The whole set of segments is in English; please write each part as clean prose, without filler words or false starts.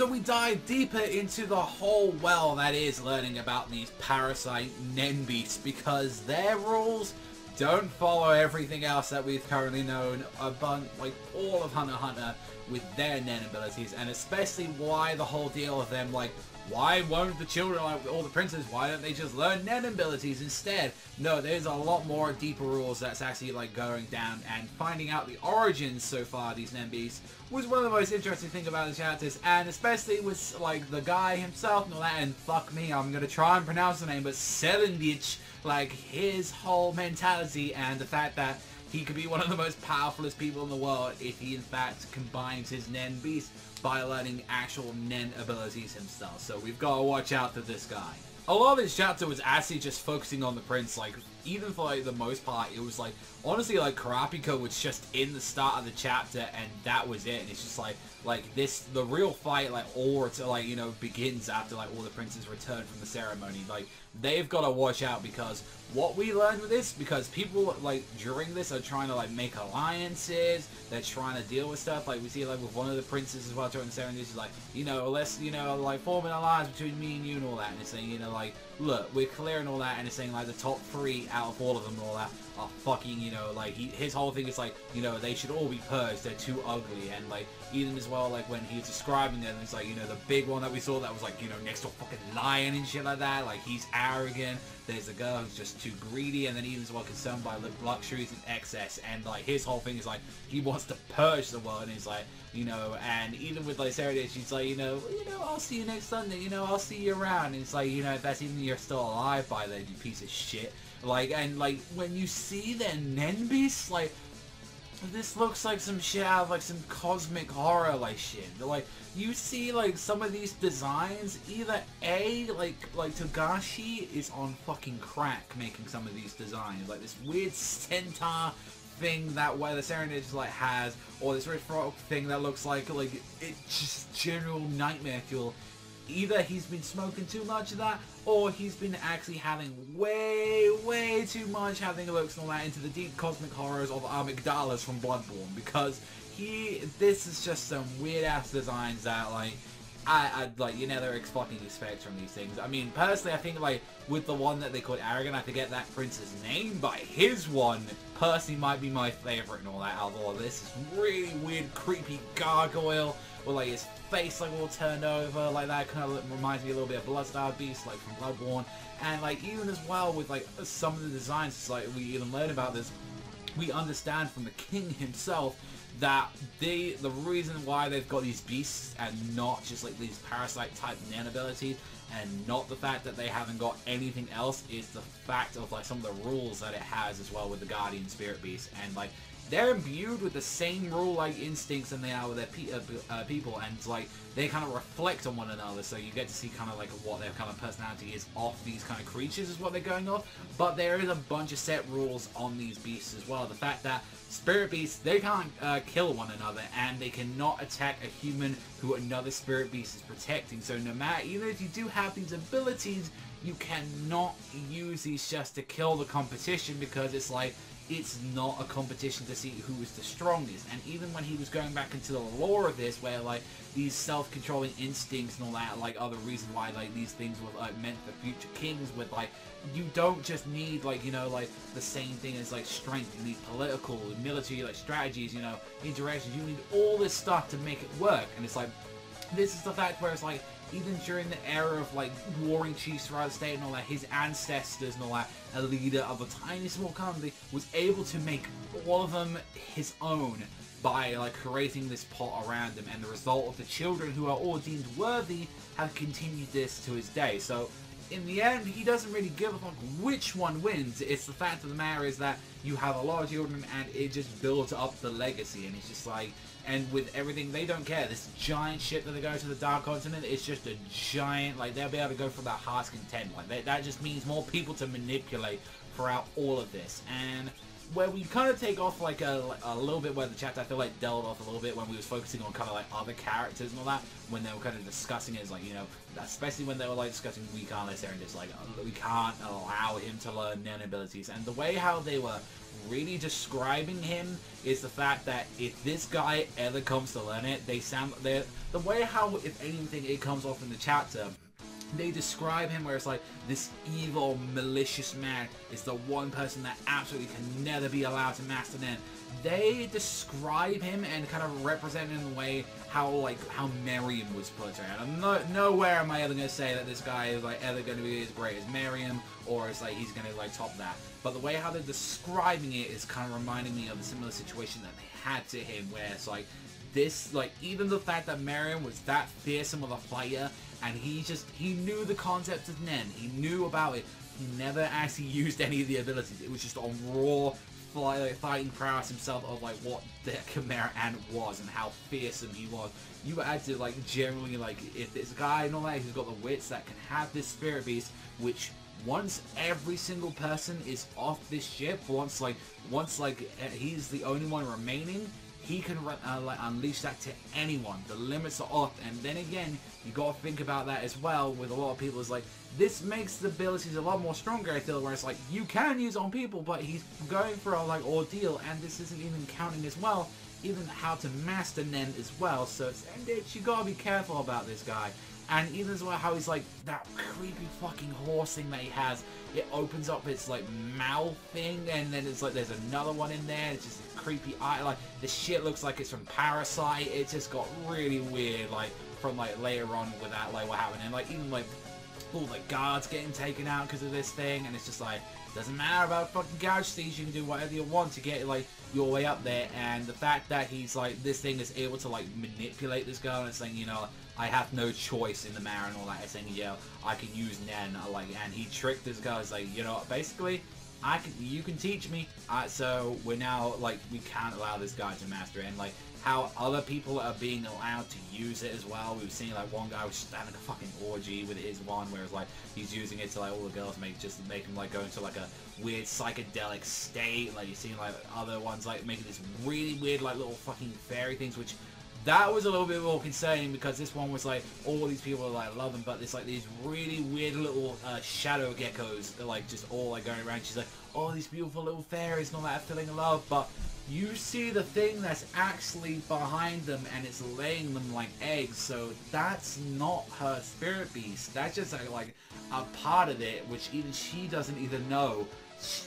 So we dive deeper into the whole well that is learning about these parasite Nen beasts, because their rules don't follow everything else that we've currently known about, like all of Hunter x Hunter with their Nen abilities, and especially why the whole deal of them, like, why won't the children, like all the princes, why don't they just learn Nen abilities instead? No, there's a lot more deeper rules that's actually like going down, and finding out the origins so far of these Nen beasts was one of the most interesting things about the chapters, and especially with like the guy himself and all that, and fuck me, I'm gonna try and pronounce the name, but Selendich, like his whole mentality and the fact that he could be one of the most powerfulest people in the world if he in fact combines his Nen beast by learning actual Nen abilities himself. So we've got to watch out for this guy. A lot of this chapter was actually just focusing on the prince, like, even for like the most part, it was like, honestly, like, Kurapika was just in the start of the chapter, and that was it, and it's just like this, the real fight, like, or to, like, you know, begins after, like, all the princes return from the ceremony. Like, they've got to watch out, because what we learned with this, because people, like, during this are trying to, like, make alliances, they're trying to deal with stuff, like, we see, like, with one of the princes as well during the ceremony, is like, you know, let's, you know, like, form an alliance between me and you and all that, and it's saying, you know, like, look, we're clear and all that, and it's saying, like, the top 3 out of all of them and all that are fucking, you know, like, his whole thing is, like, you know, they should all be purged, they're too ugly, and, like, even as well, like, when he was describing them, it's like, you know, the big one that we saw that was, like, you know, next to a fucking lion and shit like that, like, he's arrogant, there's a girl who's just too greedy, and then even as well concerned by luxuries and excess, and, like, his whole thing is, like, he wants to purge the world, and he's like, you know, and even with, like, Sarah, she's like, you know, I'll see you next Sunday, you know, I'll see you around, and it's like, you know, if that's even you're still alive by then, you piece of shit. Like, and, like, when you see their Nen beasts, like, this looks like some shit out of, like, some cosmic horror, like, shit. Like, you see, like, some of these designs, either A, like Togashi is on fucking crack making some of these designs. Like, this weird centaur thing that where the Serenade, like, has, or this red frog thing that looks like it's just general nightmare fuel. Either he's been smoking too much of that, or he's been actually having way too much having looks and all that into the deep cosmic horrors of amygdalas from Bloodborne, because this is just some weird ass designs that, like, I like, you never fucking expect from these things. I mean, personally, I think, like, with the one that they called Arrogant, I forget that prince's name, but his one, personally, might be my favorite and all that, out of all this. Is really weird, creepy gargoyle, or, like, his face, like, all turned over, like, that kind of reminds me a little bit of Bloodstar Beast, like, from Bloodborne, and, like, even as well with, like, some of the designs, it's like, we even learn about this, we understand from the king himself that the reason why they've got these beasts and not just like these parasite type Nen abilities, and not the fact that they haven't got anything else, is the fact of like some of the rules that it has as well with the Guardian Spirit Beast, and like they're imbued with the same rule-like instincts than they are with their people, and like they kind of reflect on one another, so you get to see kind of like what their kind of personality is off these kind of creatures is what they're going off. But there is a bunch of set rules on these beasts as well. The fact that spirit beasts, they can't kill one another, and they cannot attack a human who another spirit beast is protecting. So no matter, even if you do have these abilities, you cannot use these just to kill the competition, because it's like, it's not a competition to see who is the strongest. And even when he was going back into the lore of this, where like these self-controlling instincts and all that, like other reasons why like these things were like meant for future kings, with like, you don't just need like, you know, like the same thing as like strength. You need political, military, like strategies, you know, interactions. You need all this stuff to make it work. And it's like, this is the fact where it's like, even during the era of like warring chiefs throughout the state and all that, his ancestors and all that, a leader of a tiny small country, was able to make all of them his own by like creating this pot around him, and the result of the children who are all deemed worthy have continued this to his day. So in the end, he doesn't really give a fuck which one wins. It's the fact of the matter is that you have a lot of children, and it just builds up the legacy, and it's just like, and with everything, they don't care. This giant ship that they go to the Dark Continent, it's just a giant, like, they'll be able to go for that heart's content. Like, that just means more people to manipulate throughout all of this. And where we kind of take off like a little bit where the chapter I feel like delved off a little bit when we was focusing on kind of like other characters and all that, when they were kind of discussing it, like, you know, especially when they were like discussing we can't let Aaron just like we can't allow him to learn Nen abilities, and the way how they were really describing him is the fact that if this guy ever comes to learn it, the way how, if anything, it comes off in the chapter, they describe him where it's like this evil, malicious man is the one person that absolutely can never be allowed to master Nen. They describe him and kind of represent him in a way how Miriam was portrayed. Nowhere am I ever going to say that this guy is like ever going to be as great as Miriam, or it's like he's going to like top that. But the way how they're describing it is kind of reminding me of a similar situation that they had to him, where it's like this, like, even the fact that Miriam was that fearsome of a fighter, and he knew the concept of Nen, he knew about it, he never actually used any of the abilities. It was just on raw fighting prowess himself of like what the Chimera Ant was and how fearsome he was. You had to like generally, like, if this guy and all that who's got the wits that can have this spirit beast, which once every single person is off this ship, once he's the only one remaining, he can like unleash that to anyone. The limits are off, and then again, you gotta think about that as well. With a lot of people, is like this makes the abilities a lot more stronger. I feel where it's like you can use on people, but he's going for a like ordeal, and this isn't even counting as well, even how to master Nen as well. So you gotta be careful about this guy. And even as well how he's like that creepy fucking horse thing that he has. It opens up its like mouth thing, and then it's like there's another one in there. It's just a creepy eye. Like the shit looks like it's from Parasite. It just got really weird. Like from like later on with that, like what happened, and like even like all the guards getting taken out because of this thing, and it's just like doesn't matter about fucking gouge thieves. You can do whatever you want to get like your way up there. And the fact that he's like this thing is able to like manipulate this girl, and it's saying, you know, I have no choice in the matter and all that. It's saying, yeah, I can use Nen, like, and he tricked this guy. It's like, you know, basically, you can teach me. So we're now like, we can't allow this guy to master it, and like how other people are being allowed to use it as well. We've seen like one guy was just having a fucking orgy with his wand, where it's like he's using it to like all the girls make him like go into like a weird psychedelic state. Like you've seen like other ones like making this really weird like little fucking fairy things, which that was a little bit more concerning, because this one was like all these people are like loving, but it's like these really weird little shadow geckos that like just all like going around. She's like, oh, these beautiful little fairies and all that, feeling love, but you see the thing that's actually behind them, and it's laying them like eggs. So that's not her spirit beast. That's just like a part of it, which even she doesn't even know.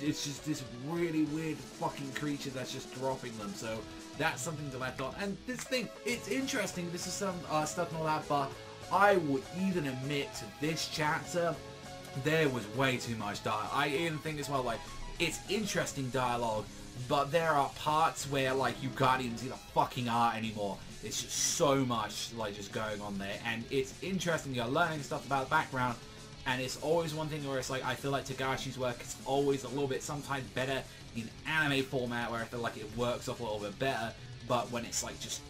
It's just this really weird fucking creature that's just dropping them. So that's something to left on. And this thing, it's interesting. This is some stuff and all that, but I would even admit to this chapter, there was way too much dialogue. I even think as well, like, it's interesting dialogue, but there are parts where, like, you can't even see the fucking art anymore. It's just so much, like, just going on there. And it's interesting. You're learning stuff about the background. And it's always one thing where it's like, I feel like Togashi's work is always a little bit sometimes better in anime format, where I feel like it works off a little bit better. But when it's like just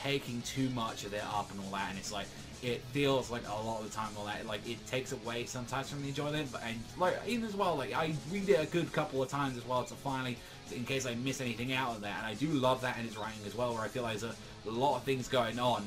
taking too much of it up and all that, and it's like, it feels like a lot of the time all that, like, it takes away sometimes from the enjoyment. But, and like, even as well, like, I read it a good couple of times as well to finally, in case I miss anything out of that. And I do love that in its writing as well, where I feel like there's a lot of things going on.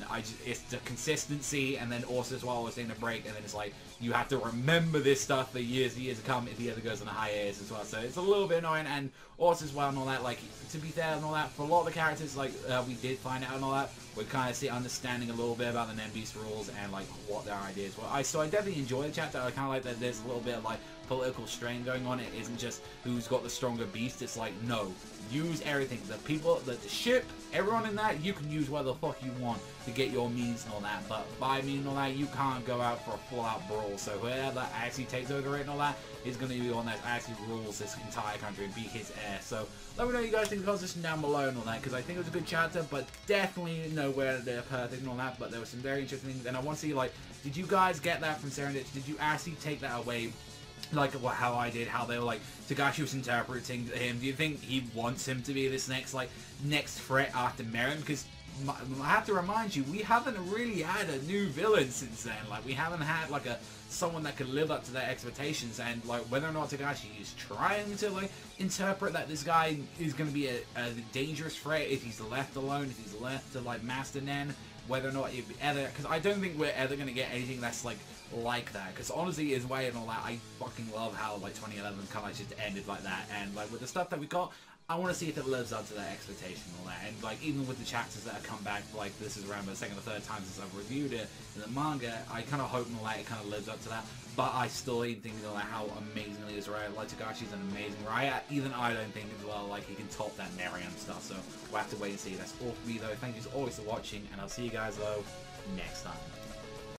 It's the consistency, and then also as well, I was taking a break, and then it's like, you have to remember this stuff for years and years to come if he ever goes on a hiatus as well. So it's a little bit annoying, and also as well and all that, like, to be fair and all that, for a lot of the characters, like, we did find out and all that, we're kind of understanding a little bit about the Nen Beast rules and, like, what their ideas were. So I definitely enjoy the chapter. I kind of like that there's a little bit of, like, political strain going on. It isn't just who's got the stronger beast. It's like, no, use everything. The people, the ship, everyone in that, you can use whatever the fuck you want to get your means and all that. But by means and all that, you can't go out for a full-out brawl. So whoever actually takes over it and all that is going to be the one that actually rules this entire country and be his heir. So let me know what you guys think of the position down below and all that, because I think it was a good chapter, but definitely nowhere they're perfect and all that. But there were some very interesting things, and I want to see, like, did you guys get that from Serendipity? Did you actually take that away? Like how I did, how they were like, Togashi was interpreting him. Do you think he wants him to be this next threat after Miriam? Because I have to remind you, we haven't really had a new villain since then. Like, we haven't had, like, someone that could live up to their expectations, and, like, whether or not Togashi is trying to, like, interpret that this guy is going to be a dangerous threat if he's left alone, if he's left to, like, Master Nen, whether or not it ever, because I don't think we're ever going to get anything that's, like that, because honestly, his way and all that, I fucking love how, like, 2011 kind of, like, just ended like that, and, like, with the stuff that we got, I want to see if it lives up to that expectation and all that. And, like, even with the chapters that have come back, like, this is around the second or third time since I've reviewed it in the manga, I kind of hope and all that it kind of lives up to that. But I still ain't thinking of, like, how amazingly is Raya. Like, Togashi's an amazing Raya. Even I don't think as well, like, he can top that Mariam stuff. So we'll have to wait and see. That's all for me, though. Thank you as always for watching, and I'll see you guys, though, next time.